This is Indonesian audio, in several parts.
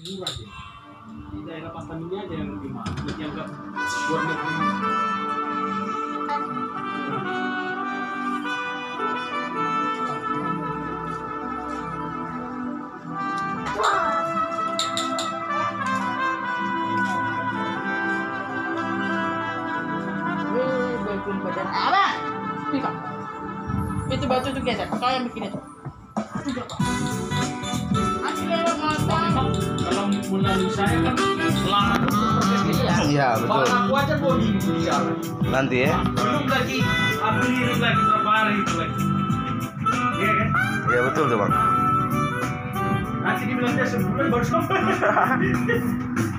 murah sih. Di daerah Pasar Mini aja yang lebih mahal. Yang enggak buat negeri. Badan apa? Bisa. Itu batu tuh geser. Kau yang bikin itu. Juga Pak. Kalau menurut saya kan larang Iya betul. Bahkan aku aja mau minggu di jalan. Nanti ya. Belum lagi, aku ngirim lagi berapa hari itu lagi. Iya kan? Iya betul tuh bang. Nanti dibilang dia sebulan baru sampai.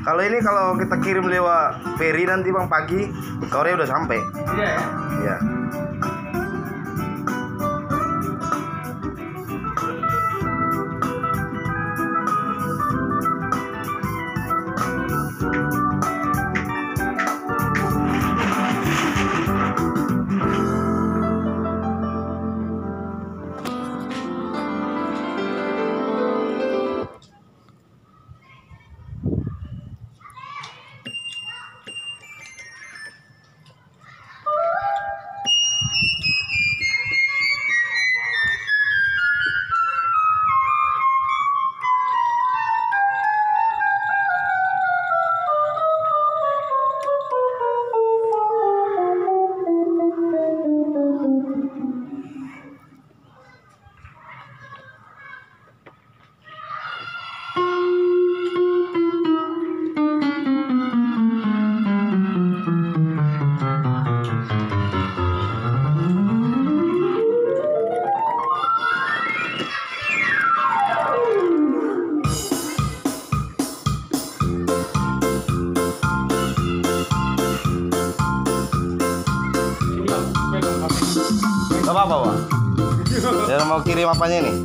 Kalau kita kirim lewat ferry nanti bang pagi, sore udah sampai. Iya ya. Iya. Gak apa-apa bang. Dia mau kirim apanya nih?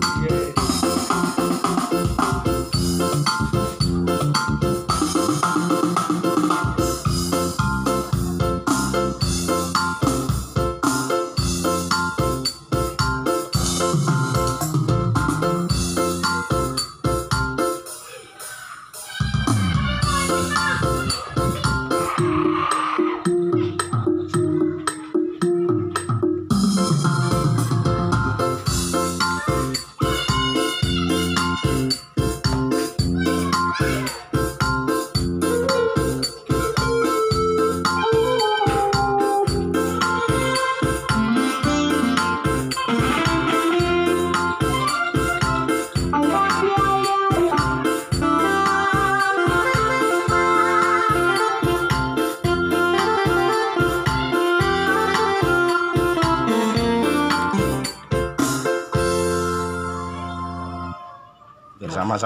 Bersama-sama.